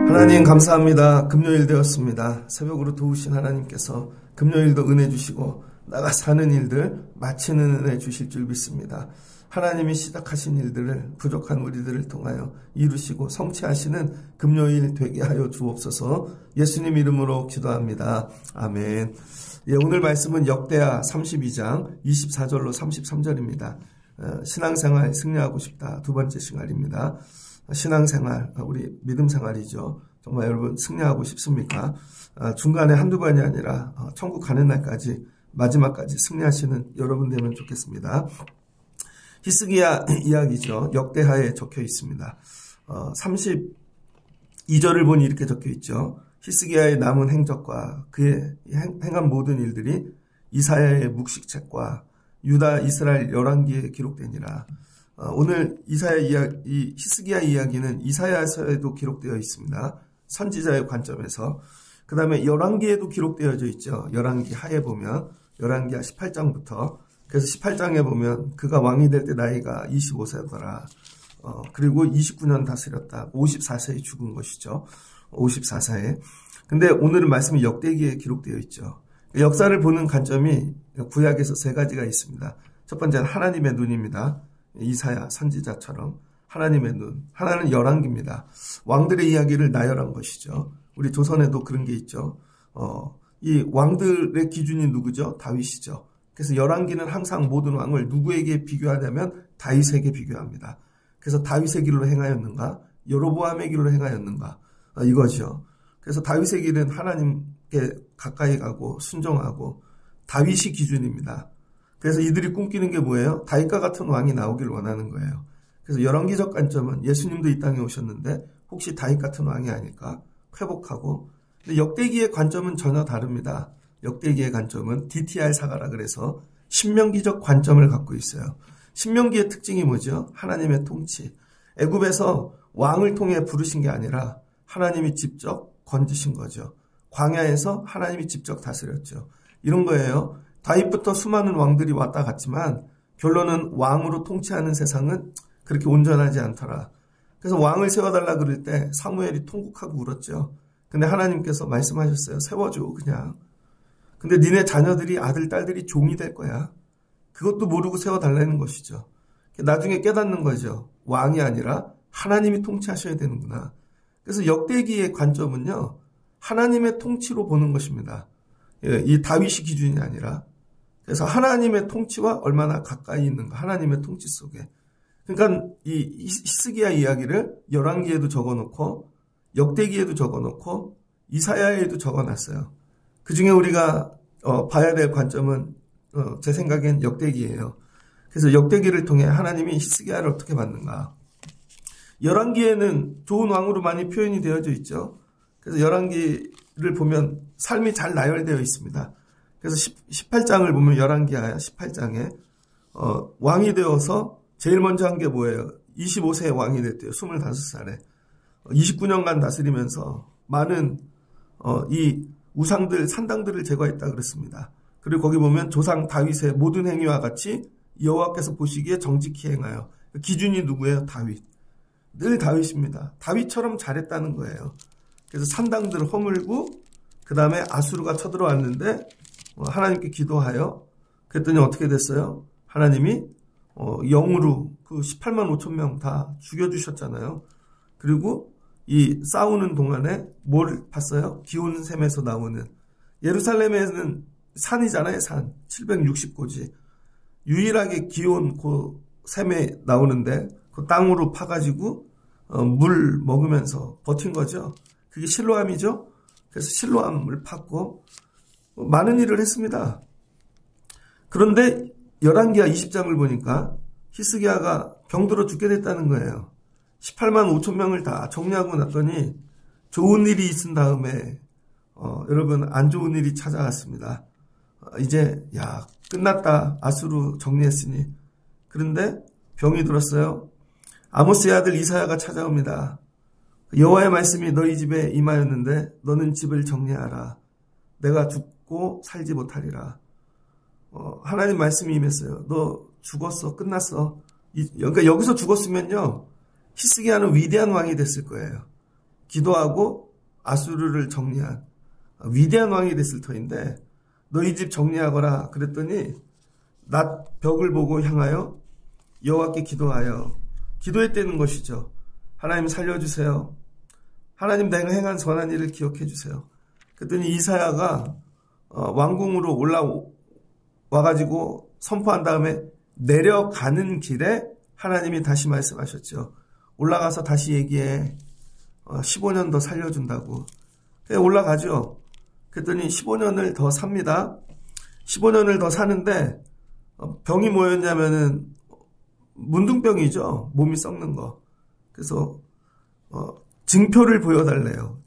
하나님 감사합니다. 금요일 되었습니다. 새벽으로 도우신 하나님께서 금요일도 은혜 주시고 나가 사는 일들 마치는 은혜 주실 줄 믿습니다. 하나님이 시작하신 일들을 부족한 우리들을 통하여 이루시고 성취하시는 금요일 되게 하여 주옵소서. 예수님 이름으로 기도합니다. 아멘. 오늘 말씀은 역대하 32장 24절로 33절입니다. 신앙생활 승리하고 싶다. 두 번째 시간입니다. 신앙생활, 우리 믿음생활이죠. 정말 여러분 승리하고 싶습니까? 중간에 한두 번이 아니라 천국 가는 날까지 마지막까지 승리하시는 여러분 되면 좋겠습니다. 히스기야 이야기죠. 역대하에 적혀 있습니다. 32절을 보니 이렇게 적혀 있죠. 히스기야의 남은 행적과 그의 행한 모든 일들이 이사야의 묵식책과 유다 이스라엘 열왕기에 기록되니라. 오늘 히스기야 이야기는 이사야서에도 기록되어 있습니다. 선지자의 관점에서. 그 다음에 열왕기에도 기록되어져 있죠. 열왕기 하에 보면 열왕기하 18장부터. 그래서 18장에 보면 그가 왕이 될 때 나이가 25세더라. 그리고 29년 다스렸다. 54세에 죽은 것이죠. 54세에. 근데 오늘은 말씀이 역대기에 기록되어 있죠. 역사를 보는 관점이 구약에서 세 가지가 있습니다. 첫 번째는 하나님의 눈입니다. 이사야 선지자처럼 하나님의 눈. 하나는 열왕기입니다. 왕들의 이야기를 나열한 것이죠. 우리 조선에도 그런 게 있죠. 이 왕들의 기준이 누구죠? 다윗이죠. 그래서 열왕기는 항상 모든 왕을 누구에게 비교하냐면 다윗에게 비교합니다. 그래서 다윗의 길로 행하였는가? 여로보암의 길로 행하였는가? 이거죠. 그래서 다윗의 길은 하나님께 가까이 가고 순종하고 다윗이 기준입니다. 그래서 이들이 꿈꾸는 게 뭐예요? 다윗과 같은 왕이 나오길 원하는 거예요. 그래서 열왕기적 관점은 예수님도 이 땅에 오셨는데 혹시 다윗 같은 왕이 아닐까? 회복하고. 근데 역대기의 관점은 전혀 다릅니다. 역대기의 관점은 DTR 사가라 그래서 신명기적 관점을 갖고 있어요. 신명기의 특징이 뭐죠? 하나님의 통치. 애굽에서 왕을 통해 부르신 게 아니라 하나님이 직접 건지신 거죠. 광야에서 하나님이 직접 다스렸죠. 이런 거예요. 다윗부터 수많은 왕들이 왔다 갔지만 결론은 왕으로 통치하는 세상은 그렇게 온전하지 않더라. 그래서 왕을 세워달라 그럴 때 사무엘이 통곡하고 울었죠. 근데 하나님께서 말씀하셨어요. 세워줘 그냥. 근데 니네 자녀들이 아들 딸들이 종이 될 거야. 그것도 모르고 세워달라는 것이죠. 나중에 깨닫는 거죠. 왕이 아니라 하나님이 통치하셔야 되는구나. 그래서 역대기의 관점은요. 하나님의 통치로 보는 것입니다. 이 다윗이 기준이 아니라. 그래서 하나님의 통치와 얼마나 가까이 있는가. 하나님의 통치 속에. 그러니까 이 히스기야 이야기를 열왕기에도 적어놓고 역대기에도 적어놓고 이사야에도 적어놨어요. 그중에 우리가 봐야 될 관점은 제 생각엔 역대기예요. 그래서 역대기를 통해 하나님이 히스기야를 어떻게 만든가. 열왕기에는 좋은 왕으로 많이 표현이 되어져 있죠. 그래서 열왕기를 보면 삶이 잘 나열되어 있습니다. 그래서 18장을 보면 열왕기하야 18장에 왕이 되어서 제일 먼저 한 게 뭐예요? 25세에 왕이 됐대요. 25살에. 29년간 다스리면서 많은 이 우상들, 산당들을 제거했다 그랬습니다. 그리고 거기 보면 조상 다윗의 모든 행위와 같이 여호와께서 보시기에 정직히 행하여. 기준이 누구예요? 다윗. 늘 다윗입니다. 다윗처럼 잘했다는 거예요. 그래서 산당들을 허물고 그 다음에 아수르가 쳐들어왔는데 하나님께 기도하여 그랬더니 어떻게 됐어요? 하나님이 영으로 그 18만 5천 명 다 죽여주셨잖아요. 그리고 이 싸우는 동안에 뭘 봤어요? 기온샘에서 나오는. 예루살렘에는 산이잖아요. 산. 760고지. 유일하게 기온 그 샘에 나오는데 그 땅으로 파가지고 물 먹으면서 버틴 거죠. 그게 실로암이죠. 그래서 실로암을 팠고 많은 일을 했습니다. 그런데 열왕기하 20장을 보니까 히스기야가 병들어 죽게 됐다는 거예요. 18만 5천 명을 다 정리하고 났더니 좋은 일이 있은 다음에 여러분 안 좋은 일이 찾아왔습니다. 이제 끝났다. 아수르 정리했으니. 그런데 병이 들었어요. 아모스의 아들 이사야가 찾아옵니다. 여호와의 말씀이 너희 집에 임하였는데 너는 집을 정리하라. 내가 죽고 살지 못하리라. 하나님 말씀이 임했어요. 너 죽었어. 끝났어. 그러니까 여기서 죽었으면요. 히스기야는 위대한 왕이 됐을 거예요. 기도하고 아수르를 정리한 위대한 왕이 됐을 터인데 너희 집 정리하거라 그랬더니 낮 벽을 보고 향하여 여호와께 기도하여 기도했다는 것이죠. 하나님 살려주세요. 하나님 내가 행한 선한 일을 기억해 주세요. 그랬더니 이사야가 왕궁으로 올라와가지고 선포한 다음에 내려가는 길에 하나님이 다시 말씀하셨죠. 올라가서 다시 얘기해. 15년 더 살려준다고. 올라가죠. 그랬더니 15년을 더 삽니다. 15년을 더 사는데 병이 뭐였냐면은 문둥병이죠. 몸이 썩는 거. 그래서 징표를 보여달래요.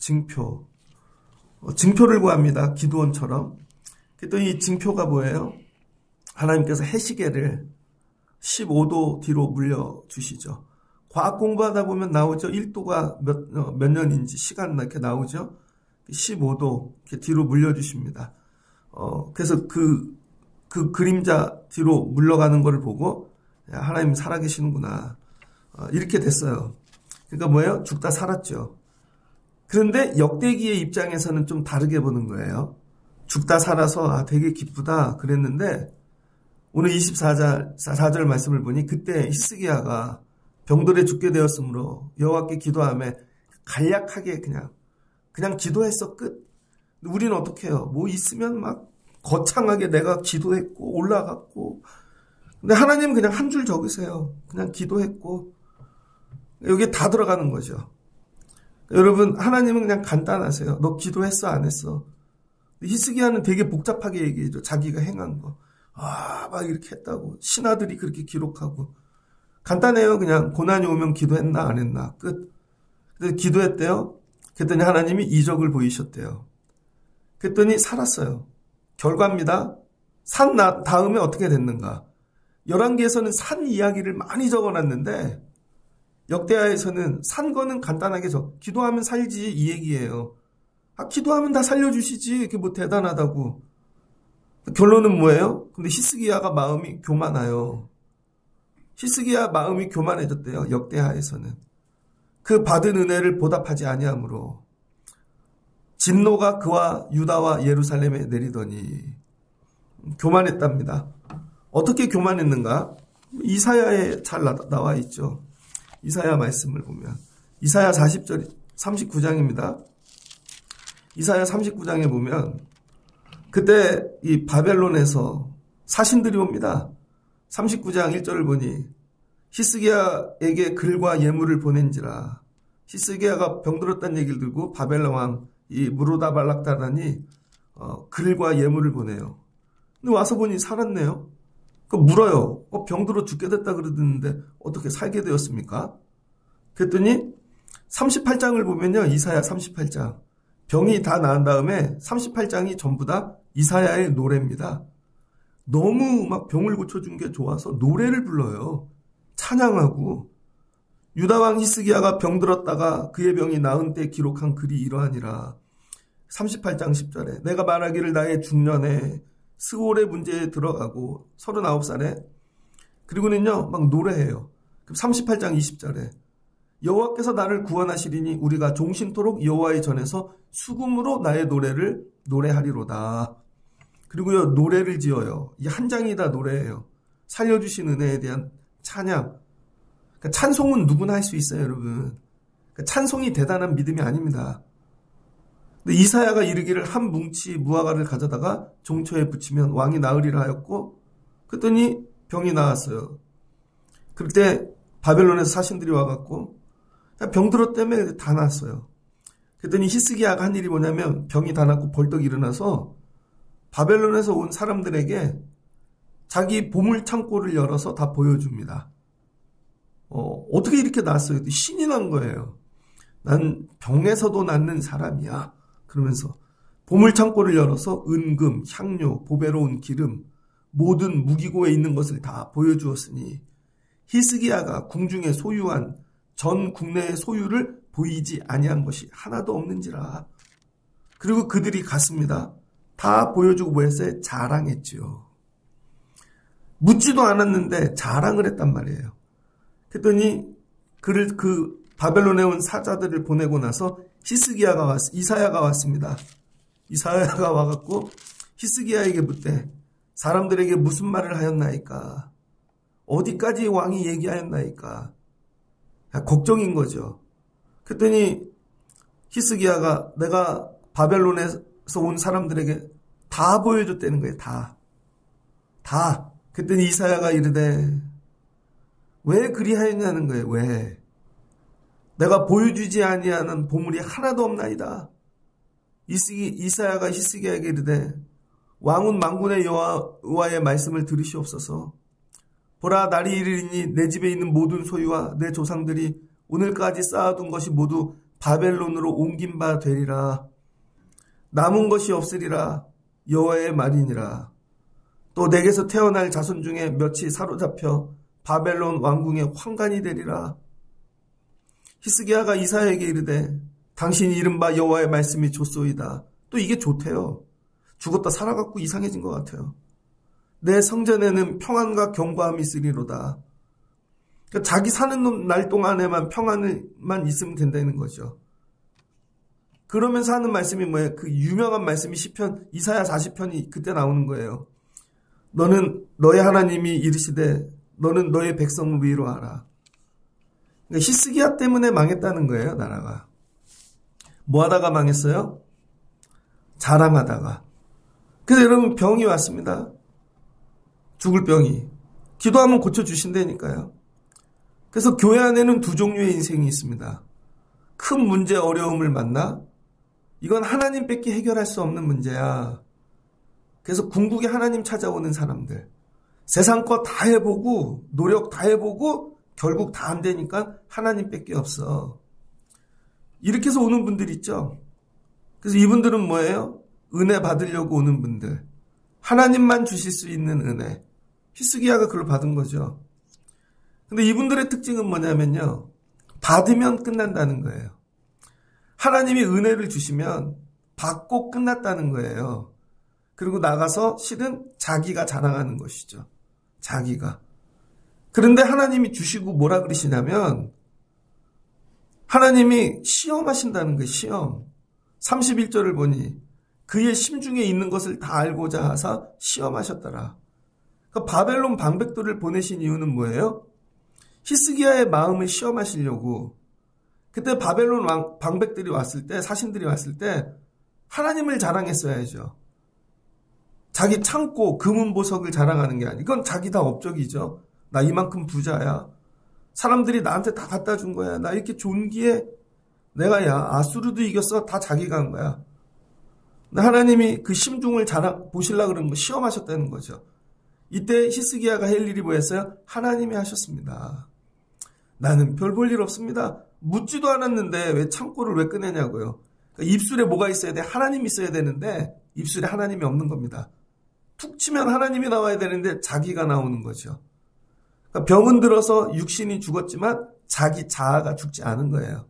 징표를 구합니다. 기드온처럼. 그랬더니 이 징표가 뭐예요? 하나님께서 해시계를 15도 뒤로 물려주시죠. 과학 공부하다 보면 나오죠. 1도가 몇 년인지 시간 이렇게 나오죠. 15도 이렇게 뒤로 물려주십니다. 그래서 그 그림자 뒤로 물러가는 것을 보고 하나님 살아계시는구나. 이렇게 됐어요. 그러니까 뭐예요? 죽다 살았죠. 그런데 역대기의 입장에서는 좀 다르게 보는 거예요. 죽다 살아서 되게 기쁘다 그랬는데 오늘 24절 말씀을 보니 그때 히스기야가 병들에 죽게 되었으므로 여호와께 기도하며 간략하게 그냥 기도했어 끝. 우리는 어떻게 해요? 뭐 있으면 막 거창하게 내가 기도했고 올라갔고 근데 하나님은 그냥 한 줄 적으세요. 그냥 기도했고 여기에 다 들어가는 거죠. 여러분 하나님은 그냥 간단하세요. 너 기도했어 안 했어? 히스기야는 되게 복잡하게 얘기해줘. 자기가 행한 거. 막 이렇게 했다고. 신하들이 그렇게 기록하고. 간단해요. 그냥 고난이 오면 기도했나 안 했나 끝. 근데 기도했대요. 그랬더니 하나님이 이적을 보이셨대요. 그랬더니 살았어요. 결과입니다. 산 다음에 어떻게 됐는가. 열왕기에서는 산 이야기를 많이 적어놨는데 역대하에서는 산 거는 간단하게 기도하면 살지 이 얘기예요. 기도하면 다 살려주시지. 이게 뭐 대단하다고. 결론은 뭐예요? 근데 히스기야가 마음이 교만해요. 히스기야 마음이 교만해졌대요. 역대하에서는. 그 받은 은혜를 보답하지 아니하므로 진노가 그와 유다와 예루살렘에 내리더니 교만했답니다. 어떻게 교만했는가? 이사야에 잘 나와 있죠. 이사야 말씀을 보면 이사야 39장입니다. 이사야 39장에 보면 그때 이 바벨론에서 사신들이 옵니다. 39장 1절을 보니 히스기야에게 글과 예물을 보낸지라. 히스기야가 병들었다는 얘기를 들고 바벨론 왕 이 무로다발락다단이 글과 예물을 보내요. 근데 와서 보니 살았네요. 물어요. 병들어 죽게 됐다 그러는데 어떻게 살게 되었습니까? 그랬더니 38장을 보면요. 이사야 38장. 병이 다 나은 다음에 38장이 전부 다 이사야의 노래입니다. 너무 막 병을 고쳐준 게 좋아서 노래를 불러요. 찬양하고. 유다왕 히스기야가 병들었다가 그의 병이 나은 때 기록한 글이 이러하니라. 38장 10절에 내가 말하기를 나의 중년에 스올의 문제에 들어가고 39살에 그리고는요 막 노래해요. 38장 20절에 여호와께서 나를 구원하시리니 우리가 종신토록 여호와의 전에서 수금으로 나의 노래를 노래하리로다. 그리고요 노래를 지어요. 이 한 장이 다 노래예요. 살려주신 은혜에 대한 찬양. 그러니까 찬송은 누구나 할 수 있어요, 여러분. 그러니까 찬송이 대단한 믿음이 아닙니다. 근데 이사야가 이르기를 한 뭉치 무화과를 가져다가 종초에 붙이면 왕이 나으리라 하였고, 그랬더니 병이 나았어요. 그럴 때 바벨론에서 사신들이 와갖고 병들었 때문에 다 났어요. 그랬더니 히스기야가 한 일이 뭐냐면 병이 다 났고 벌떡 일어나서 바벨론에서 온 사람들에게 자기 보물 창고를 열어서 다 보여줍니다. 어떻게 이렇게 났어요? 신이 난 거예요. 난 병에서도 낫는 사람이야. 그러면서 보물 창고를 열어서 은금, 향료, 보배로운 기름, 모든 무기고에 있는 것을 다 보여주었으니 히스기야가 궁중에 소유한 전 국내의 소유를 보이지 아니한 것이 하나도 없는지라. 그리고 그들이 갔습니다. 다 보여주고 뭐 했어요? 자랑했죠. 묻지도 않았는데 자랑을 했단 말이에요. 그랬더니 그 바벨론에 온 사자들을 보내고 나서 이사야가 왔습니다. 이사야가 와갖고 히스기야에게 묻되 사람들에게 무슨 말을 하였나이까? 어디까지 왕이 얘기하였나이까? 걱정인 거죠. 그랬더니 히스기야가 내가 바벨론에서 온 사람들에게 다 보여줬다는 거예요. 다. 그랬더니 이사야가 이르되 왜 그리하였냐는 거예요. 왜? 내가 보여주지 아니하는 보물이 하나도 없나이다. 이사야가 히스기야에게 이르되 왕은 만군의 여호와의 말씀을 들으시옵소서. 보라, 날이 이르리니 내 집에 있는 모든 소유와 내 조상들이 오늘까지 쌓아둔 것이 모두 바벨론으로 옮긴 바 되리라. 남은 것이 없으리라. 여호와의 말이니라. 또 내게서 태어날 자손 중에 몇이 사로잡혀 바벨론 왕궁의 환관이 되리라. 히스기야가 이사야에게 이르되 당신이 이른바 여호와의 말씀이 좋소이다. 또 이게 좋대요. 죽었다 살아갖고 이상해진 것 같아요. 내 성전에는 평안과 견고함이 있으리로다. 그러니까 자기 사는 날 동안에만 평안만 있으면 된다는 거죠. 그러면서 하는 말씀이 뭐예요? 그 유명한 말씀이 시편 이사야 40편이 그때 나오는 거예요. 너는 너의 하나님이 이르시되 너는 너의 백성을 위로하라. 그러니까 히스기야 때문에 망했다는 거예요, 나라가. 뭐 하다가 망했어요? 자랑하다가. 그래서 여러분 병이 왔습니다. 죽을 병이. 기도하면 고쳐주신다니까요. 그래서 교회 안에는 두 종류의 인생이 있습니다. 큰 문제, 어려움을 만나 이건 하나님밖에 해결할 수 없는 문제야. 그래서 궁극에 하나님 찾아오는 사람들. 세상 거 다 해보고 노력 다 해보고 결국 다 안 되니까 하나님밖에 없어. 이렇게 해서 오는 분들 있죠. 그래서 이분들은 뭐예요? 은혜 받으려고 오는 분들. 하나님만 주실 수 있는 은혜. 히스기야가 그걸 받은 거죠. 근데 이분들의 특징은 뭐냐면요. 받으면 끝난다는 거예요. 하나님이 은혜를 주시면 받고 끝났다는 거예요. 그리고 나가서 실은 자기가 자랑하는 것이죠. 자기가. 그런데 하나님이 주시고 뭐라 그러시냐면 하나님이 시험하신다는 거예요. 시험. 31절을 보니 그의 심중에 있는 것을 다 알고자 하사 시험하셨더라. 그러니까 바벨론 방백들을 보내신 이유는 뭐예요? 히스기야의 마음을 시험하시려고. 그때 바벨론 방백들이 왔을 때, 사신들이 왔을 때 하나님을 자랑했어야죠. 자기 창고, 금은보석을 자랑하는 게 아니고 이건 자기 다 업적이죠. 나 이만큼 부자야. 사람들이 나한테 다 갖다 준 거야. 나 이렇게 존귀해. 내가 아수르도 이겼어. 다 자기가 한 거야. 하나님이 그 심중을 보시려고 그러는 거 시험하셨다는 거죠. 이때 히스기야가 할 일이 뭐였어요? 하나님이 하셨습니다. 나는 별 볼 일 없습니다. 묻지도 않았는데 왜 창고를 왜 꺼내냐고요. 그러니까 입술에 뭐가 있어야 돼? 하나님이 있어야 되는데 입술에 하나님이 없는 겁니다. 툭 치면 하나님이 나와야 되는데 자기가 나오는 거죠. 그러니까 병은 들어서 육신이 죽었지만 자기 자아가 죽지 않은 거예요.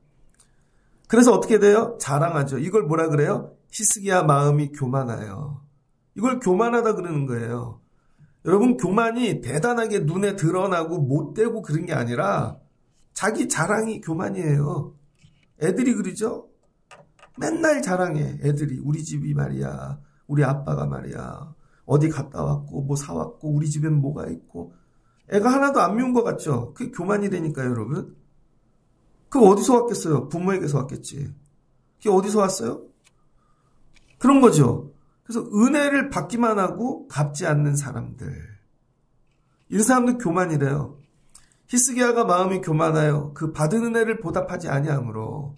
그래서 어떻게 돼요? 자랑하죠. 이걸 뭐라 그래요? 히스기야 마음이 교만해요. 이걸 교만하다 그러는 거예요. 여러분 교만이 대단하게 눈에 드러나고 못되고 그런 게 아니라 자기 자랑이 교만이에요. 애들이 그러죠? 맨날 자랑해. 애들이 우리 집이 말이야. 우리 아빠가 말이야. 어디 갔다 왔고 뭐 사왔고 우리 집엔 뭐가 있고. 애가 하나도 안 미운 것 같죠? 그게 교만이라니까요, 여러분. 그거 어디서 왔겠어요? 부모에게서 왔겠지. 그게 어디서 왔어요? 그런 거죠. 그래서 은혜를 받기만 하고 갚지 않는 사람들. 이런 사람들 교만이래요. 히스기야가 마음이 교만하여 그 받은 은혜를 보답하지 아니하므로.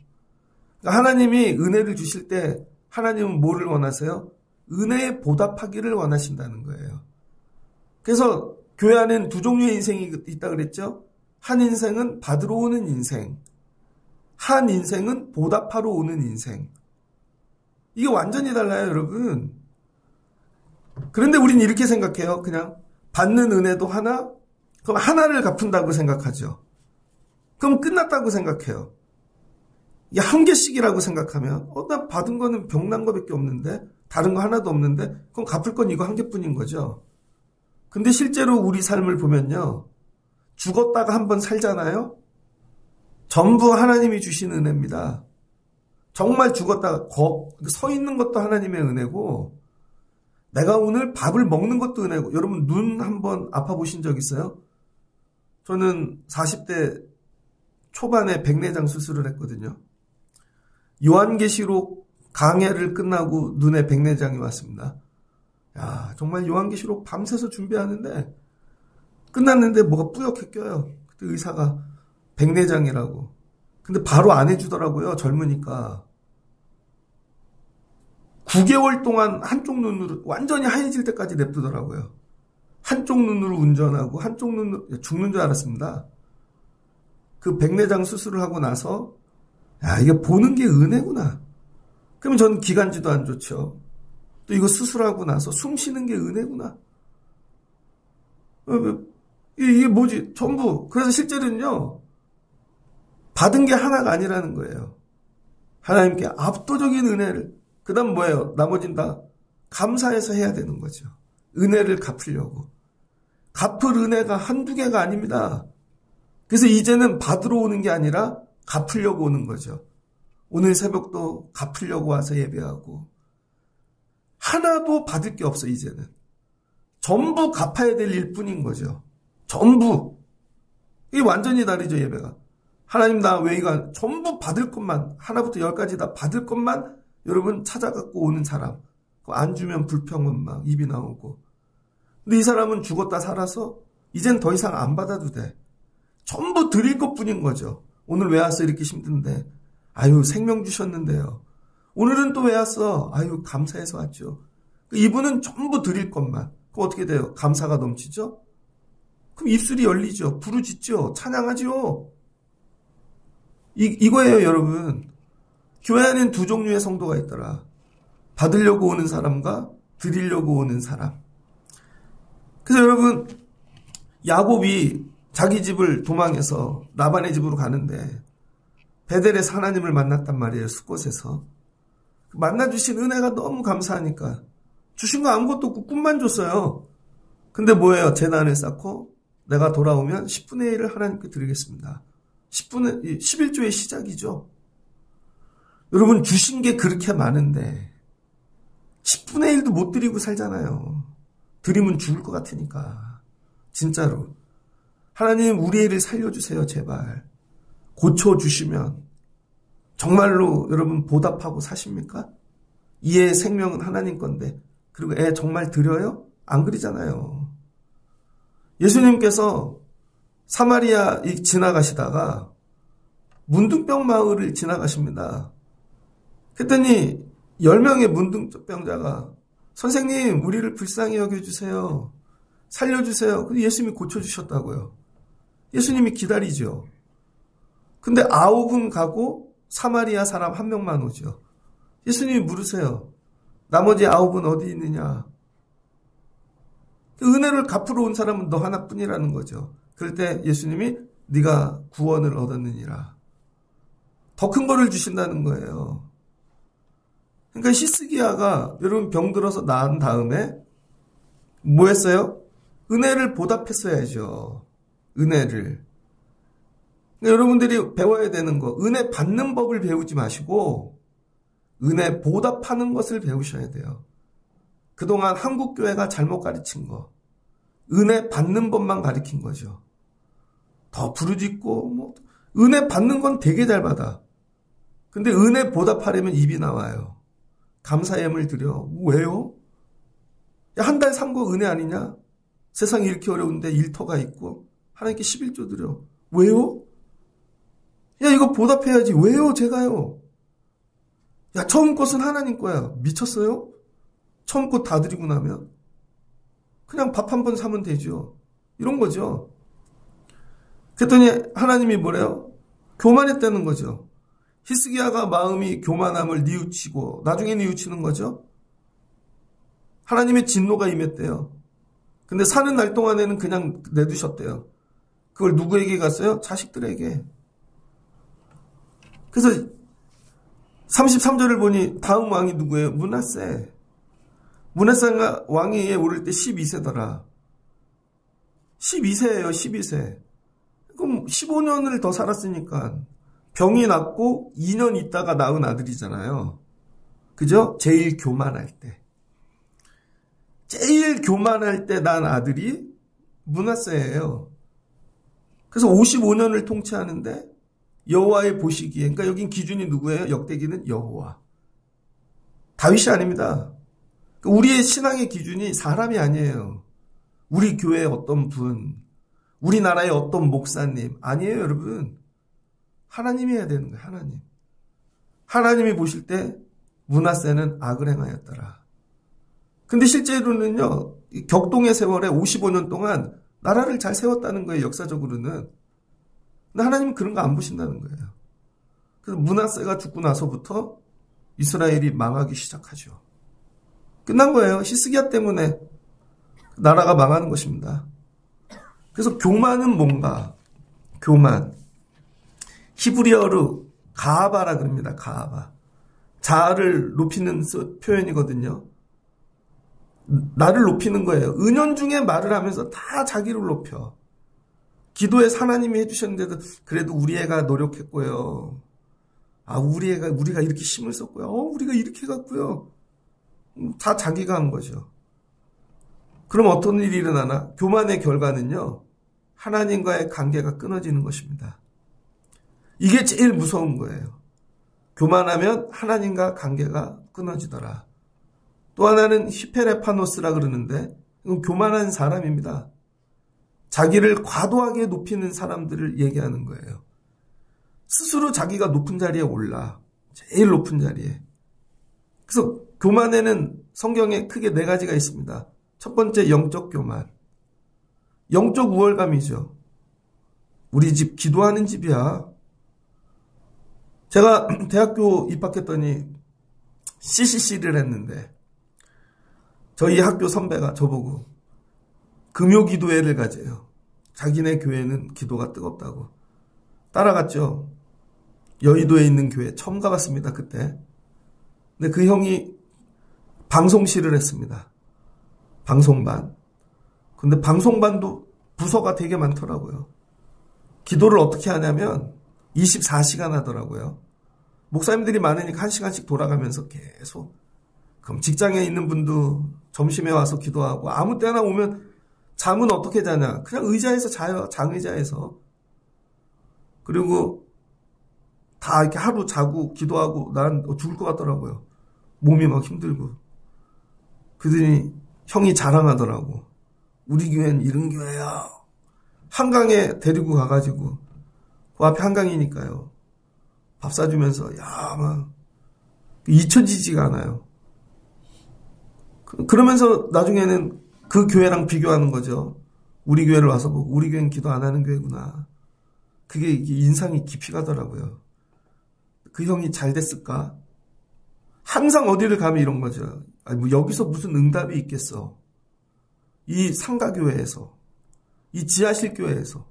그러니까 하나님이 은혜를 주실 때 하나님은 뭐를 원하세요? 은혜에 보답하기를 원하신다는 거예요. 그래서 교회 안에는 두 종류의 인생이 있다 그랬죠? 한 인생은 받으러 오는 인생. 한 인생은 보답하러 오는 인생. 이게 완전히 달라요, 여러분. 그런데 우리는 이렇게 생각해요. 그냥 받는 은혜도 하나, 그럼 하나를 갚은다고 생각하죠. 그럼 끝났다고 생각해요. 이게 한 개씩이라고 생각하면 나 받은 거는 병난 거밖에 없는데 다른 거 하나도 없는데 그럼 갚을 건 이거 한 개뿐인 거죠. 근데 실제로 우리 삶을 보면요. 죽었다가 한번 살잖아요. 전부 하나님이 주신 은혜입니다. 정말 죽었다가 서 있는 것도 하나님의 은혜고 내가 오늘 밥을 먹는 것도 은혜고 여러분 눈 한번 아파 보신 적 있어요? 저는 40대 초반에 백내장 수술을 했거든요. 요한계시록 강해를 끝나고 눈에 백내장이 왔습니다. 야, 정말 요한계시록 밤새서 준비하는데 끝났는데 뭐가 뿌옇게 껴요. 그때 의사가 백내장이라고. 근데 바로 안 해주더라고요. 젊으니까. 9개월 동안 한쪽 눈으로 완전히 하얘질 때까지 냅두더라고요. 한쪽 눈으로 운전하고 한쪽 눈으로 죽는 줄 알았습니다. 그 백내장 수술을 하고 나서 야, 이게 보는 게 은혜구나. 그러면 저는 기관지도 안 좋죠. 또 이거 수술하고 나서 숨 쉬는 게 은혜구나. 이게 뭐지? 전부. 그래서 실제로는요. 받은 게 하나가 아니라는 거예요. 하나님께 압도적인 은혜를. 그 다음 뭐예요? 나머진 다 감사해서 해야 되는 거죠. 은혜를 갚으려고. 갚을 은혜가 한두 개가 아닙니다. 그래서 이제는 받으러 오는 게 아니라 갚으려고 오는 거죠. 오늘 새벽도 갚으려고 와서 예배하고. 하나도 받을 게 없어, 이제는. 전부 갚아야 될 일뿐인 거죠. 전부. 이게 완전히 다르죠, 예배가. 하나님 나 왜 이거 전부 받을 것만, 하나부터 열까지 다 받을 것만 여러분 찾아갖고 오는 사람. 안 주면 불평은 막 입이 나오고. 근데 이 사람은 죽었다 살아서 이젠 더 이상 안 받아도 돼. 전부 드릴 것뿐인 거죠. 오늘 왜 왔어 이렇게 힘든데. 아유 생명 주셨는데요. 오늘은 또 왜 왔어? 아유 감사해서 왔죠. 이분은 전부 드릴 것만. 그럼 어떻게 돼요? 감사가 넘치죠? 그럼 입술이 열리죠. 부르짖죠. 찬양하죠. 이거예요 여러분. 교회 안에는 두 종류의 성도가 있더라. 받으려고 오는 사람과 드리려고 오는 사람. 그래서 여러분 야곱이 자기 집을 도망해서 라반의 집으로 가는데 베델에서 하나님을 만났단 말이에요. 숫곳에서. 만나주신 은혜가 너무 감사하니까 주신 거 아무것도 없고 꿈만 줬어요. 근데 뭐예요? 재단을 쌓고 내가 돌아오면 10분의 1을 하나님께 드리겠습니다. 11조의 시작이죠. 여러분 주신 게 그렇게 많은데 10분의 1도 못 드리고 살잖아요. 드리면 죽을 것 같으니까. 진짜로. 하나님 우리 애를 살려주세요. 제발. 고쳐주시면 정말로 여러분 보답하고 사십니까? 이 애의 생명은 하나님 건데 그리고 애 정말 드려요? 안 그러잖아요. 예수님께서 사마리아 지나가시다가 문둥병 마을을 지나가십니다. 그랬더니 10명의 문둥병자가 선생님 우리를 불쌍히 여겨주세요. 살려주세요. 근데 예수님이 고쳐주셨다고요. 예수님이 기다리죠. 근데 9분 가고 사마리아 사람 1명만 오죠. 예수님이 물으세요. 나머지 9은 어디 있느냐. 은혜를 갚으러 온 사람은 너 하나뿐이라는 거죠. 그럴 때 예수님이 네가 구원을 얻었느니라. 더 큰 거를 주신다는 거예요. 그러니까 히스기야가 여러분 병들어서 나은 다음에 뭐 했어요? 은혜를 보답했어야죠. 은혜를. 그러니까 여러분들이 배워야 되는 거. 은혜 받는 법을 배우지 마시고 은혜 보답하는 것을 배우셔야 돼요. 그동안 한국교회가 잘못 가르친 거. 은혜 받는 법만 가르친 거죠. 더 부르짖고 은혜 받는 건 되게 잘 받아. 근데 은혜 보답하려면 입이 나와요. 감사 예물 드려. 왜요? 한 달 산 거 은혜 아니냐? 세상이 이렇게 어려운데 일터가 있고 하나님께 11조 드려. 왜요? 야 이거 보답해야지. 왜요? 제가요. 야 처음 것은 하나님 거야. 미쳤어요? 처음 것 다 드리고 나면 그냥 밥 한 번 사면 되죠. 이런 거죠. 그랬더니 하나님이 뭐래요? 교만했다는 거죠. 히스기야가 마음이 교만함을 뉘우치고 나중에 뉘우치는 거죠. 하나님의 진노가 임했대요. 근데 사는 날 동안에는 그냥 내두셨대요. 그걸 누구에게 갔어요? 자식들에게. 그래서 33절을 보니 다음 왕이 누구예요? 므낫세. 므낫세가 왕위에 오를 때 12세더라. 12세예요, 12세. 그럼 15년을 더 살았으니까 병이 낫고 2년 있다가 낳은 아들이잖아요. 그죠? 제일 교만할 때. 제일 교만할 때 낳은 아들이 므낫세예요. 그래서 55년을 통치하는데 여호와의 보시기에, 그러니까 여긴 기준이 누구예요? 역대기는 여호와. 다윗이 아닙니다. 우리의 신앙의 기준이 사람이 아니에요. 우리 교회의 어떤 분, 우리나라의 어떤 목사님 아니에요, 여러분. 하나님이 해야 되는 거예요, 하나님. 하나님이 보실 때 므낫세는 악을 행하였더라. 근데 실제로는요, 격동의 세월에 55년 동안 나라를 잘 세웠다는 거예요, 역사적으로는. 근데 하나님은 그런 거 안 보신다는 거예요. 그래서 므낫세가 죽고 나서부터 이스라엘이 망하기 시작하죠. 끝난 거예요. 히스기야 때문에 나라가 망하는 것입니다. 그래서 교만은 뭔가? 교만. 히브리어로 가하바라 그럽니다. 가하바. 자아를 높이는 표현이거든요. 나를 높이는 거예요. 은연중에 말을 하면서 다 자기를 높여. 기도에서 하나님이 해주셨는데도 그래도 우리 애가 노력했고요. 우리가 이렇게 힘을 썼고요. 우리가 이렇게 해갔고요. 다 자기가 한 거죠. 그럼 어떤 일이 일어나나? 교만의 결과는요, 하나님과의 관계가 끊어지는 것입니다. 이게 제일 무서운 거예요. 교만하면 하나님과 관계가 끊어지더라. 또 하나는 히페레파노스라 그러는데, 이건 교만한 사람입니다. 자기를 과도하게 높이는 사람들을 얘기하는 거예요. 스스로 자기가 높은 자리에 올라. 제일 높은 자리에. 그래서 교만에는 성경에 크게 4가지가 있습니다. 첫 번째, 영적 교만. 영적 우월감이죠. 우리 집 기도하는 집이야. 제가 대학교 입학했더니 CCC를 했는데 저희 학교 선배가 저보고 금요기도회를 가재요. 자기네 교회는 기도가 뜨겁다고. 따라갔죠. 여의도에 있는 교회 처음 가봤습니다, 그때. 근데 그 형이 방송실을 했습니다. 방송반. 근데 방송반도 부서가 되게 많더라고요. 기도를 어떻게 하냐면 24시간 하더라고요. 목사님들이 많으니까 1시간씩 돌아가면서 계속. 그럼 직장에 있는 분도 점심에 와서 기도하고, 아무 때나 오면 잠은 어떻게 자냐? 그냥 의자에서 자요. 장의자에서. 그리고 다 이렇게 하루 자고 기도하고 난 죽을 것 같더라고요. 몸이 막 힘들고. 그러더니 형이 자랑하더라고. 우리 교회는 이런 교회야. 한강에 데리고 가가지고 그 앞에 한강이니까요. 밥 사주면서 막 잊혀지지가 않아요. 그러면서 나중에는 그 교회랑 비교하는 거죠. 우리 교회를 와서 보고 우리 교회는 기도 안 하는 교회구나. 그게 인상이 깊이 가더라고요. 그 형이 잘 됐을까? 항상 어디를 가면 이런 거죠. 뭐 여기서 무슨 응답이 있겠어. 이 상가교회에서, 이 지하실 교회에서.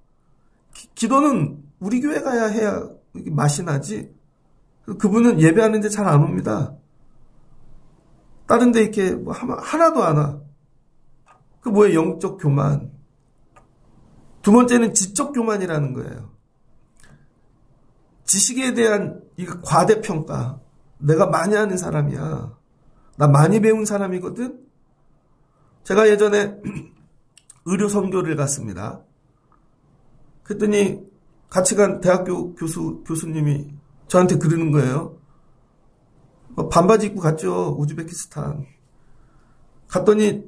기도는 우리 교회 가야 해야 맛이 나지. 그분은 예배하는데 잘 안 옵니다. 다른 데 이렇게 뭐 하나도 안 와. 그 뭐예요? 영적 교만. 두 번째는 지적 교만이라는 거예요. 지식에 대한 이 과대평가. 내가 많이 아는 사람이야. 나 많이 배운 사람이거든. 제가 예전에 의료 선교를 갔습니다. 그랬더니 같이 간 대학교 교수님이 저한테 그러는 거예요. 반바지 입고 갔죠. 우즈베키스탄. 갔더니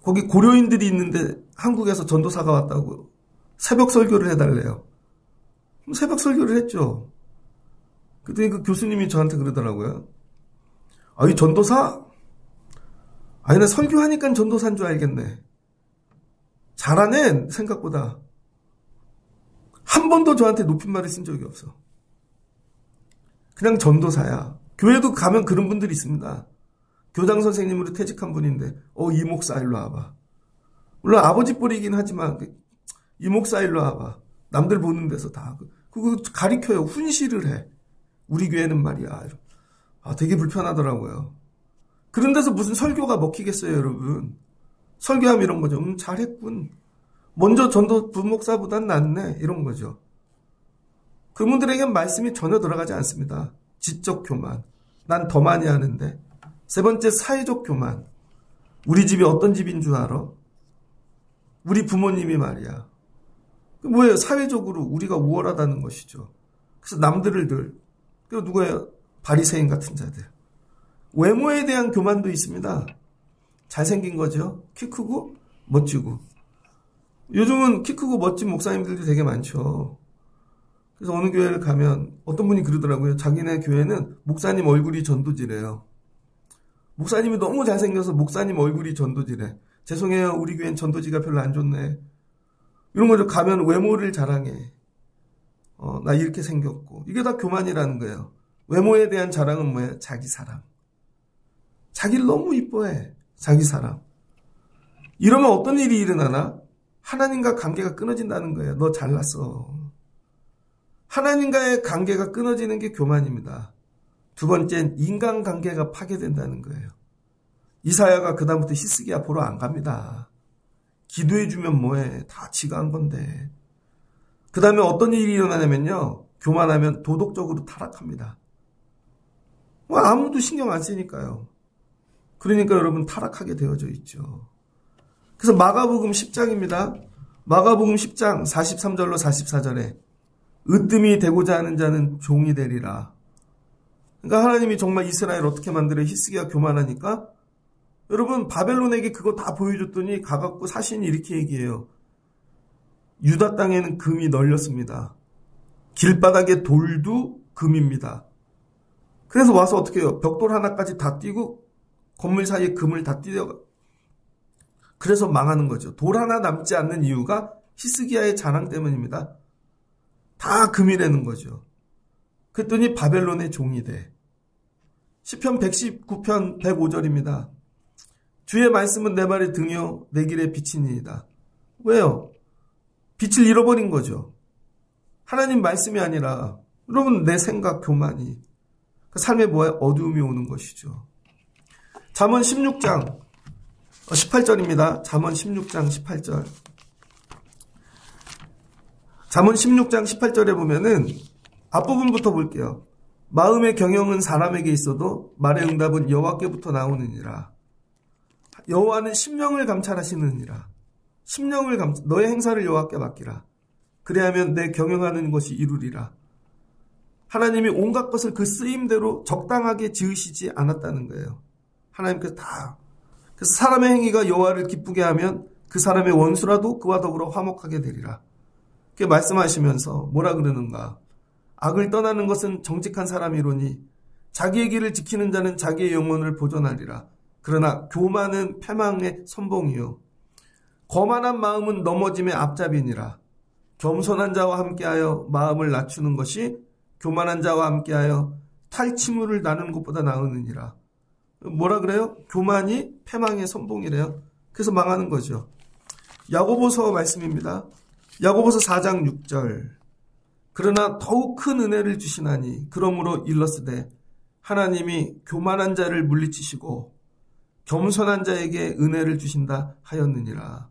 거기 고려인들이 있는데 한국에서 전도사가 왔다고 새벽 설교를 해달래요. 새벽 설교를 했죠. 그랬더니 그 교수님이 저한테 그러더라고요. 이 전도사? 나 설교하니까 전도사인 줄 알겠네. 잘하네, 생각보다. 한 번도 저한테 높임말을 쓴 적이 없어. 그냥 전도사야. 교회도 가면 그런 분들이 있습니다. 교장 선생님으로 퇴직한 분인데, 이 목사 일로 와봐. 물론 아버지 뻘이긴 하지만, 이 목사 일로 와봐. 남들 보는 데서 다. 그거 가리켜요. 훈시를 해. 우리 교회는 말이야. 되게 불편하더라고요. 그런 데서 무슨 설교가 먹히겠어요, 여러분. 설교하면 이런 거죠. 잘했군. 먼저 전도 부목사보단 낫네. 이런 거죠. 그분들에겐 말씀이 전혀 들어가지 않습니다. 지적 교만. 난 더 많이 하는데. 세 번째, 사회적 교만. 우리 집이 어떤 집인 줄 알아? 우리 부모님이 말이야. 뭐예요? 사회적으로 우리가 우월하다는 것이죠. 그래서 남들을 그 누구예요? 바리새인 같은 자들. 외모에 대한 교만도 있습니다. 잘생긴 거죠. 키 크고 멋지고. 요즘은 키 크고 멋진 목사님들도 되게 많죠. 그래서 어느 교회를 가면 어떤 분이 그러더라고요. 자기네 교회는 목사님 얼굴이 전도지래요. 목사님이 너무 잘생겨서 목사님 얼굴이 전도지래. 죄송해요. 우리 교회는 전도지가 별로 안 좋네. 이런 거죠. 가면 외모를 자랑해. 나 이렇게 생겼고. 이게 다 교만이라는 거예요. 외모에 대한 자랑은 뭐예요? 자기 사랑. 자기를 너무 이뻐해. 자기 사랑. 이러면 어떤 일이 일어나나? 하나님과 관계가 끊어진다는 거예요. 너 잘났어. 하나님과의 관계가 끊어지는 게 교만입니다. 두 번째는 인간관계가 파괴된다는 거예요. 이사야가 그다음부터 히스기야 보러 안 갑니다. 기도해주면 뭐해. 다 지가 한 건데. 그 다음에 어떤 일이 일어나냐면요. 교만하면 도덕적으로 타락합니다. 아무도 신경 안 쓰니까요. 그러니까 여러분 타락하게 되어져 있죠. 그래서 마가복음 10장입니다. 마가복음 10장 43절로 44절에 으뜸이 되고자 하는 자는 종이 되리라. 그러니까 하나님이 정말 이스라엘 어떻게 만들어 히스기야 교만하니까 여러분 바벨론에게 그거 다 보여줬더니 가갖고 사신이 이렇게 얘기해요. 유다 땅에는 금이 널렸습니다. 길바닥에 돌도 금입니다. 그래서 와서 어떻게 해요? 벽돌 하나까지 다 띄고 건물 사이에 금을 다 띄려. 그래서 망하는 거죠. 돌 하나 남지 않는 이유가 히스기야의 자랑 때문입니다. 다 금이라는 거죠. 그랬더니 바벨론의 종이 돼. 시편 119편 105절입니다. 주의 말씀은 내 발의 등이요 내 길의 빛이니이다. 왜요? 빛을 잃어버린 거죠. 하나님 말씀이 아니라 여러분 내 생각 교만이 그 삶에 뭐에 어두움이 오는 것이죠. 잠언 16장 18절입니다. 잠언 16장 18절. 잠언 16장 18절에 보면은 앞부분부터 볼게요. 마음의 경영은 사람에게 있어도 말의 응답은 여호와께부터 나오느니라. 여호와는 심령을 감찰하시느니라. 너의 행사를 여호와께 맡기라. 그래야면 내 경영하는 것이 이루리라. 하나님이 온갖 것을 그 쓰임대로 적당하게 지으시지 않았다는 거예요. 하나님께서 다. 그래서 사람의 행위가 여호와를 기쁘게 하면 그 사람의 원수라도 그와 더불어 화목하게 되리라. 그렇게 말씀하시면서 뭐라 그러는가? 악을 떠나는 것은 정직한 사람이로니 자기의 길을 지키는 자는 자기의 영혼을 보존하리라. 그러나 교만은 패망의 선봉이요 거만한 마음은 넘어짐의 앞잡이니라. 겸손한 자와 함께하여 마음을 낮추는 것이 교만한 자와 함께하여 탈취물을 나누는 것보다 나으느니라. 뭐라 그래요? 교만이 패망의 선봉이래요. 그래서 망하는 거죠. 야고보서 말씀입니다. 야고보서 4장 6절. 그러나 더욱 큰 은혜를 주시나니 그러므로 일렀으되 하나님이 교만한 자를 물리치시고 겸손한 자에게 은혜를 주신다 하였느니라.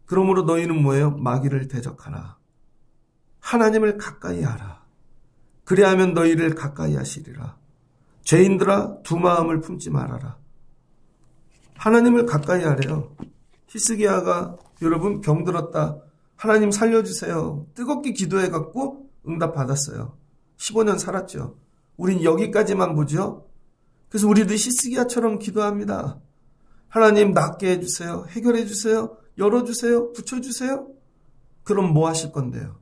그러므로 너희는 뭐예요? 마귀를 대적하라. 하나님을 가까이 하라. 그리하면 너희를 가까이 하시리라. 죄인들아 두 마음을 품지 말아라. 하나님을 가까이 하래요. 히스기야가 여러분 병들었다. 하나님 살려주세요. 뜨겁게 기도해갖고 응답받았어요. 15년 살았죠. 우린 여기까지만 보죠. 그래서 우리도 히스기야처럼 기도합니다. 하나님 낫게 해주세요. 해결해주세요. 열어주세요. 붙여주세요. 그럼 뭐 하실 건데요?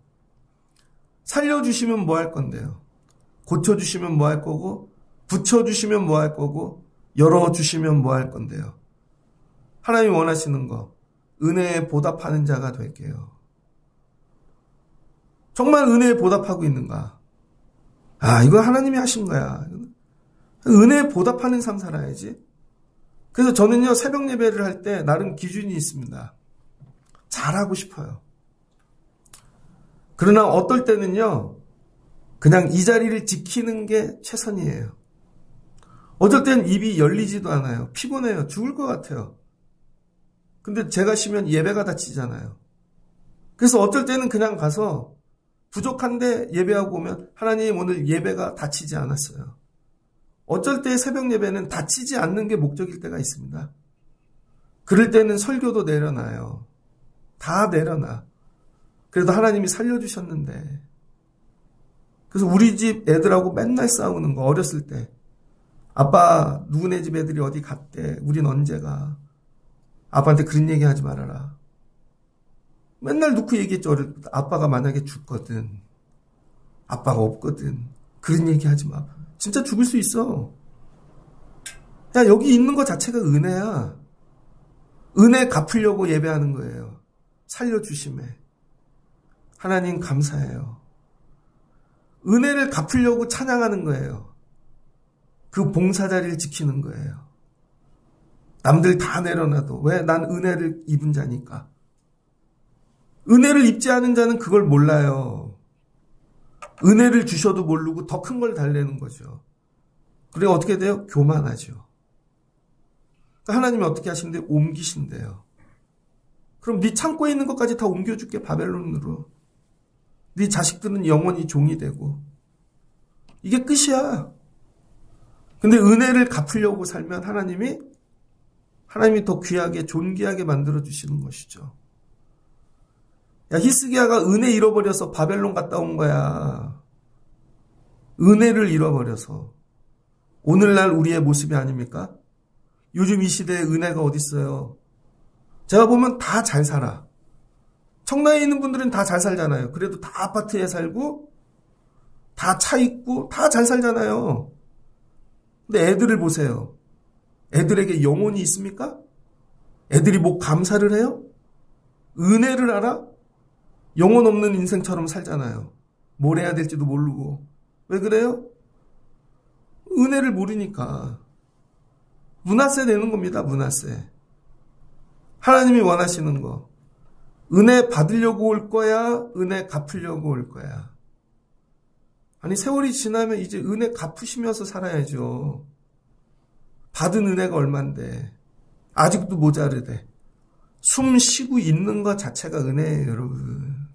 살려주시면 뭐 할 건데요? 고쳐주시면 뭐 할 거고 붙여주시면 뭐 할 거고 열어주시면 뭐 할 건데요? 하나님 원하시는 거 은혜에 보답하는 자가 될게요. 정말 은혜에 보답하고 있는가? 이거 하나님이 하신 거야. 은혜에 보답하는 삶 살아야지. 그래서 저는요 새벽 예배를 할 때 나름 기준이 있습니다. 잘하고 싶어요. 그러나 어떨 때는요 그냥 이 자리를 지키는 게 최선이에요. 어쩔 때는 입이 열리지도 않아요. 피곤해요. 죽을 것 같아요. 근데 제가 쉬면 예배가 다치잖아요. 그래서 어쩔 때는 그냥 가서 부족한데 예배하고 오면 하나님 오늘 예배가 다치지 않았어요. 어쩔 때 새벽 예배는 다치지 않는 게 목적일 때가 있습니다. 그럴 때는 설교도 내려놔요. 다 내려놔. 그래도 하나님이 살려주셨는데. 그래서 우리 집 애들하고 맨날 싸우는 거 어렸을 때. 아빠 누구네 집 애들이 어디 갔대. 우린 언제 가. 아빠한테 그런 얘기 하지 말아라. 맨날 놓고 얘기했죠. 어릴 때. 아빠가 만약에 죽거든. 아빠가 없거든. 그런 얘기 하지 마. 진짜 죽을 수 있어. 야, 여기 있는 것 자체가 은혜야. 은혜 갚으려고 예배하는 거예요. 살려주심에. 하나님 감사해요. 은혜를 갚으려고 찬양하는 거예요. 그 봉사자리를 지키는 거예요. 남들 다 내려놔도 왜? 난 은혜를 입은 자니까. 은혜를 입지 않은 자는 그걸 몰라요. 은혜를 주셔도 모르고 더 큰 걸 달래는 거죠. 그리고 어떻게 돼요? 교만하죠. 하나님이 어떻게 하시는데? 옮기신대요. 그럼 네 창고에 있는 것까지 다 옮겨줄게, 바벨론으로. 네 자식들은 영원히 종이 되고. 이게 끝이야. 근데 은혜를 갚으려고 살면 하나님이 더 귀하게 존귀하게 만들어주시는 것이죠. 야, 히스기야가 은혜 잃어버려서 바벨론 갔다 온 거야. 은혜를 잃어버려서. 오늘날 우리의 모습이 아닙니까? 요즘 이 시대에 은혜가 어디 있어요? 제가 보면 다 잘 살아. 청라에 있는 분들은 다 잘 살잖아요. 그래도 다 아파트에 살고 다 차 있고 다 잘 살잖아요. 근데 애들을 보세요. 애들에게 영혼이 있습니까? 애들이 뭐 감사를 해요? 은혜를 알아? 영혼 없는 인생처럼 살잖아요. 뭘 해야 될지도 모르고. 왜 그래요? 은혜를 모르니까. 문화세 내는 겁니다. 문화세. 하나님이 원하시는 거. 은혜 받으려고 올 거야? 은혜 갚으려고 올 거야? 아니, 세월이 지나면 이제 은혜 갚으시면서 살아야죠. 받은 은혜가 얼만데. 아직도 모자르대. 숨 쉬고 있는 것 자체가 은혜예요, 여러분.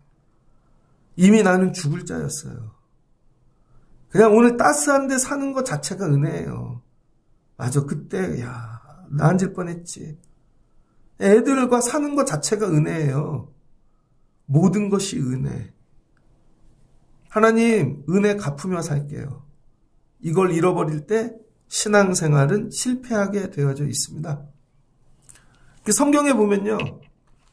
이미 나는 죽을 자였어요. 그냥 오늘 따스한 데 사는 것 자체가 은혜예요. 맞아, 그때 나 앉을 뻔했지. 애들과 사는 것 자체가 은혜예요. 모든 것이 은혜. 하나님, 은혜 갚으며 살게요. 이걸 잃어버릴 때 신앙생활은 실패하게 되어져 있습니다. 성경에 보면요,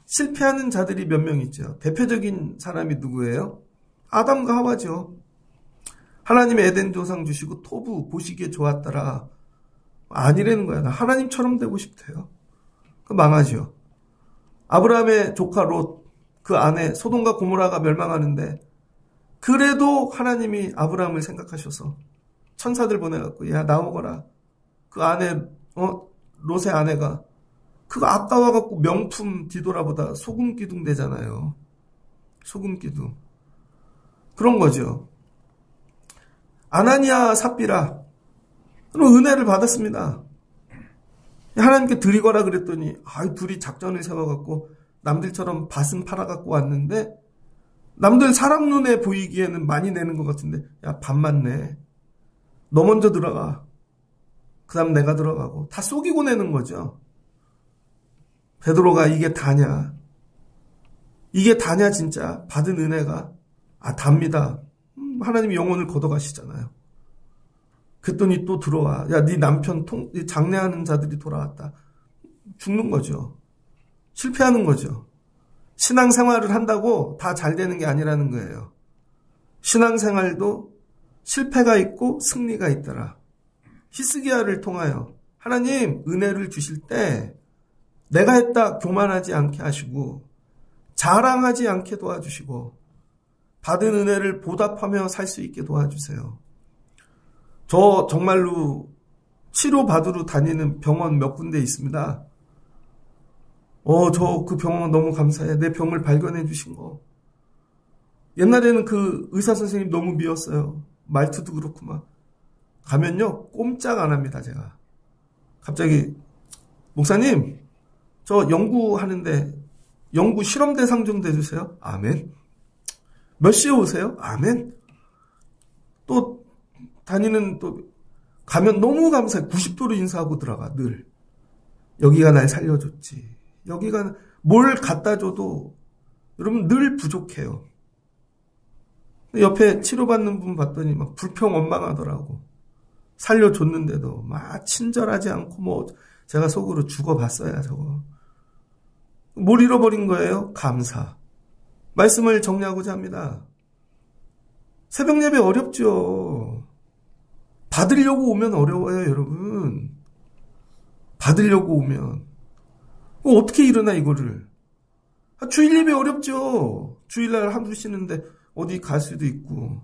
실패하는 자들이 몇 명 있죠. 대표적인 사람이 누구예요? 아담과 하와죠. 하나님의 에덴 조상 주시고 토부 보시기에 좋았더라. 아니라는 거야. 나 하나님처럼 되고 싶대요. 그 망하죠. 아브라함의 조카 롯, 그 아내 소돔과 고모라가 멸망하는데 그래도 하나님이 아브라함을 생각하셔서 천사들 보내갖고 야 나오거라. 그 아내 롯의 아내가 그거 아까워갖고 명품 뒤돌아보다 소금 기둥 되잖아요. 소금 기둥. 그런 거죠. 아나니아 삽비라 그럼 은혜를 받았습니다. 하나님께 드리거라 그랬더니 둘이 작전을 세워갖고 남들처럼 밭은 팔아갖고 왔는데 남들 사람 눈에 보이기에는 많이 내는 것 같은데 야 밭만 내. 너 먼저 들어가. 그 다음 내가 들어가고 다 속이고 내는 거죠. 베드로가 이게 다냐? 이게 다냐 진짜? 받은 은혜가? 답니다. 하나님이 영혼을 걷어가시잖아요. 그랬더니 또 들어와. 야, 네 남편 장례하는 자들이 돌아왔다. 죽는 거죠. 실패하는 거죠. 신앙생활을 한다고 다 잘 되는 게 아니라는 거예요. 신앙생활도 실패가 있고 승리가 있더라. 히스기야를 통하여 하나님 은혜를 주실 때 내가 했다 교만하지 않게 하시고 자랑하지 않게 도와주시고 받은 은혜를 보답하며 살 수 있게 도와주세요. 저 정말로 치료받으러 다니는 병원 몇 군데 있습니다. 저 그 병원 너무 감사해. 내 병을 발견해 주신 거. 옛날에는 그 의사 선생님 너무 미웠어요. 말투도 그렇고 막. 가면요 꼼짝 안 합니다. 제가 갑자기 목사님 저 연구하는데 연구 실험 대상 좀 돼주세요. 아멘. 몇 시에 오세요? 아멘. 또 다니는 또 가면 너무 감사해. 90도로 인사하고 들어가. 늘. 여기가 날 살려줬지. 여기가 뭘 갖다 줘도 여러분 늘 부족해요. 옆에 치료받는 분 봤더니 막 불평원망하더라고. 살려줬는데도 막 친절하지 않고 뭐 제가 속으로 죽어봤어야 저거. 뭘 잃어버린 거예요? 감사. 말씀을 정리하고자 합니다. 새벽 예배 어렵죠. 받으려고 오면 어려워요, 여러분. 받으려고 오면. 어떻게 일어나 이거를. 주일 예배 어렵죠. 주일날 한두 쉬는데 어디 갈 수도 있고.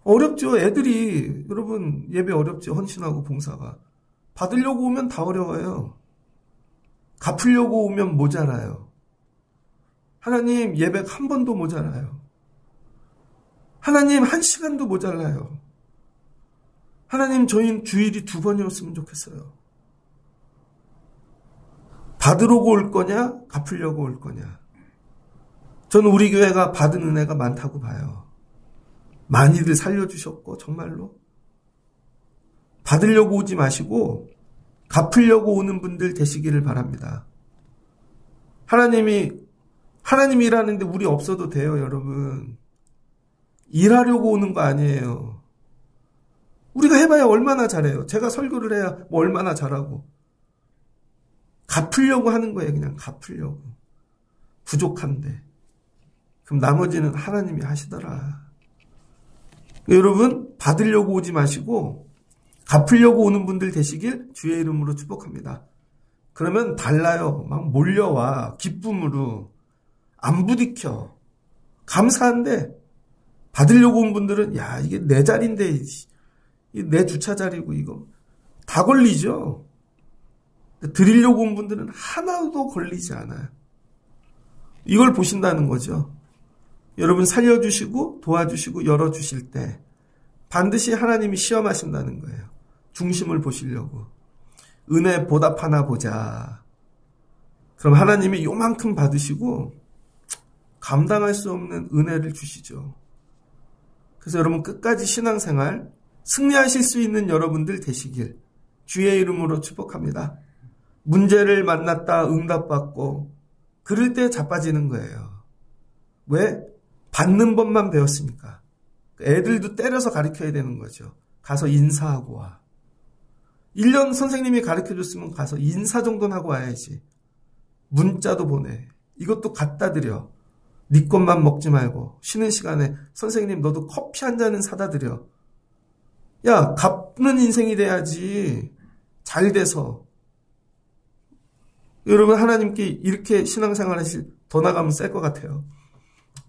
어렵죠. 애들이 여러분 예배 어렵죠. 헌신하고 봉사가. 받으려고 오면 다 어려워요. 갚으려고 오면 모자라요. 하나님 예배 한 번도 모자라요. 하나님 1시간도 모자라요. 하나님 저희 주일이 2번이었으면 좋겠어요. 받으려고 올 거냐 갚으려고 올 거냐. 저는 우리 교회가 받은 은혜가 많다고 봐요. 많이들 살려주셨고 정말로. 받으려고 오지 마시고 갚으려고 오는 분들 되시기를 바랍니다. 하나님이 일하는데 우리 없어도 돼요, 여러분. 일하려고 오는 거 아니에요. 우리가 해봐야 얼마나 잘해요. 제가 설교를 해야 뭐 얼마나 잘하고. 갚으려고 하는 거예요, 그냥 갚으려고. 부족한데. 그럼 나머지는 하나님이 하시더라. 여러분, 받으려고 오지 마시고 갚으려고 오는 분들 되시길 주의 이름으로 축복합니다. 그러면 달라요. 막 몰려와. 기쁨으로. 안 부딪혀. 감사한데 받으려고 온 분들은 야 이게 내 자리인데 내 주차 자리고 이거 다 걸리죠. 드리려고 온 분들은 하나도 걸리지 않아요. 이걸 보신다는 거죠. 여러분 살려주시고 도와주시고 열어주실 때 반드시 하나님이 시험하신다는 거예요. 중심을 보시려고. 은혜 보답하나 보자. 그럼 하나님이 요만큼 받으시고 감당할 수 없는 은혜를 주시죠. 그래서 여러분 끝까지 신앙생활 승리하실 수 있는 여러분들 되시길 주의 이름으로 축복합니다. 문제를 만났다 응답받고 그럴 때 자빠지는 거예요. 왜? 받는 법만 배웠으니까. 애들도 때려서 가르쳐야 되는 거죠. 가서 인사하고 와. 1년 선생님이 가르쳐줬으면 가서 인사 정도는 하고 와야지. 문자도 보내. 이것도 갖다 드려. 네 것만 먹지 말고 쉬는 시간에 선생님 너도 커피 한 잔은 사다 드려. 야, 갚는 인생이 돼야지. 잘 돼서. 여러분 하나님께 이렇게 신앙생활 하실 더 나가면 셀 것 같아요.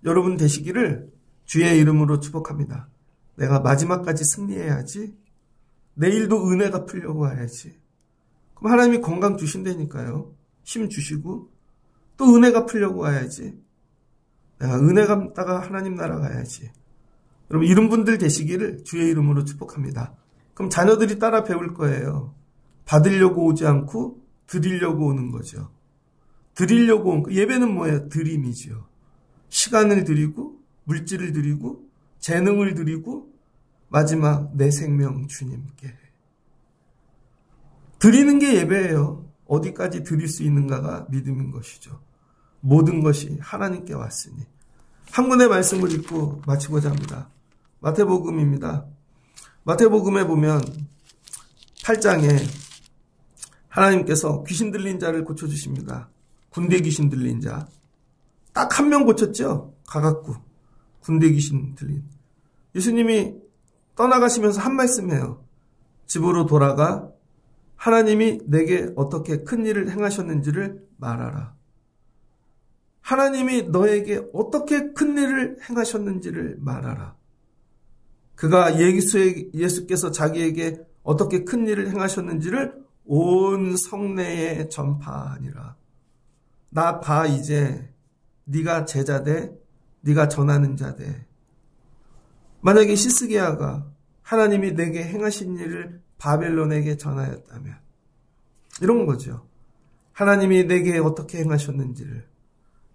여러분 되시기를 주의 이름으로 축복합니다. 내가 마지막까지 승리해야지. 내일도 은혜가 풀려고 와야지. 그럼 하나님이 건강 주신다니까요. 힘 주시고 또 은혜가 풀려고 와야지. 내가 은혜 갚다가 하나님 나라 가야지. 여러분 이런 분들 되시기를 주의 이름으로 축복합니다. 그럼 자녀들이 따라 배울 거예요. 받으려고 오지 않고 드리려고 오는 거죠. 드리려고 온 거. 예배는 뭐예요? 드림이죠. 시간을 드리고 물질을 드리고 재능을 드리고 마지막 내 생명 주님께. 드리는 게 예배예요. 어디까지 드릴 수 있는가가 믿음인 것이죠. 모든 것이 하나님께 왔으니. 한 군의 말씀을 읽고 마치고자 합니다. 마태복음입니다. 마태복음에 보면 8장에 하나님께서 귀신 들린 자를 고쳐주십니다. 군대 귀신 들린 자. 딱 한 명 고쳤죠. 가갖고 군대 귀신 들린. 예수님이 떠나가시면서 한 말씀해요. 집으로 돌아가 하나님이 내게 어떻게 큰 일을 행하셨는지를 말하라. 하나님이 너에게 어떻게 큰 일을 행하셨는지를 말하라. 그가 예수께서 자기에게 어떻게 큰 일을 행하셨는지를 온 성내에 전파하니라. 나 봐 이제 네가 제자 돼. 네가 전하는 자 돼. 만약에 시스기야가 하나님이 내게 행하신 일을 바벨론에게 전하였다면 이런 거죠. 하나님이 내게 어떻게 행하셨는지를,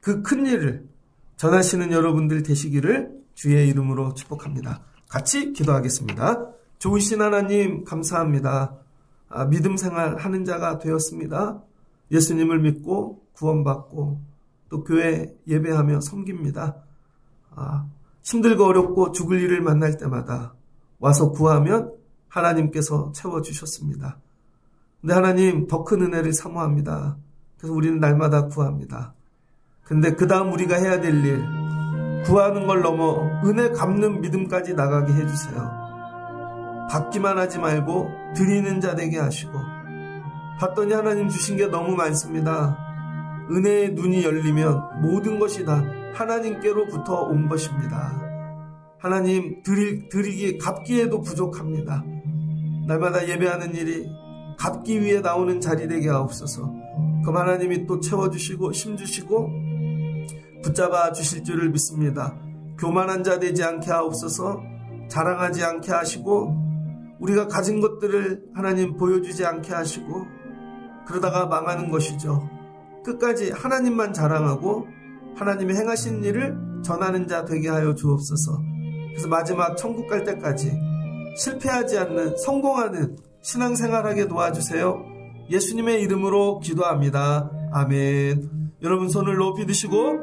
그 큰 일을 전하시는 여러분들 되시기를 주의 이름으로 축복합니다. 같이 기도하겠습니다. 좋으신 하나님 감사합니다. 믿음 생활 하는 자가 되었습니다. 예수님을 믿고 구원받고 또 교회 예배하며 섬깁니다. 힘들고 어렵고 죽을 일을 만날 때마다 와서 구하면 하나님께서 채워주셨습니다. 근데 하나님 더 큰 은혜를 사모합니다. 그래서 우리는 날마다 구합니다. 근데 그 다음 우리가 해야 될 일, 구하는 걸 넘어 은혜 갚는 믿음까지 나가게 해주세요. 받기만 하지 말고 드리는 자 되게 하시고, 봤더니 하나님 주신 게 너무 많습니다. 은혜의 눈이 열리면 모든 것이 다 하나님께로부터 온 것입니다. 하나님 드리기 갚기에도 부족합니다. 날마다 예배하는 일이 갚기 위해 나오는 자리 되게 하옵소서. 그럼 하나님이 또 채워주시고 힘주시고 붙잡아 주실 줄을 믿습니다. 교만한 자 되지 않게 하옵소서. 자랑하지 않게 하시고 우리가 가진 것들을 하나님 보여주지 않게 하시고, 그러다가 망하는 것이죠. 끝까지 하나님만 자랑하고 하나님이 행하신 일을 전하는 자 되게 하여 주옵소서. 그래서 마지막 천국 갈 때까지 실패하지 않는 성공하는 신앙생활하게 도와주세요. 예수님의 이름으로 기도합니다. 아멘. 여러분 손을 높이 드시고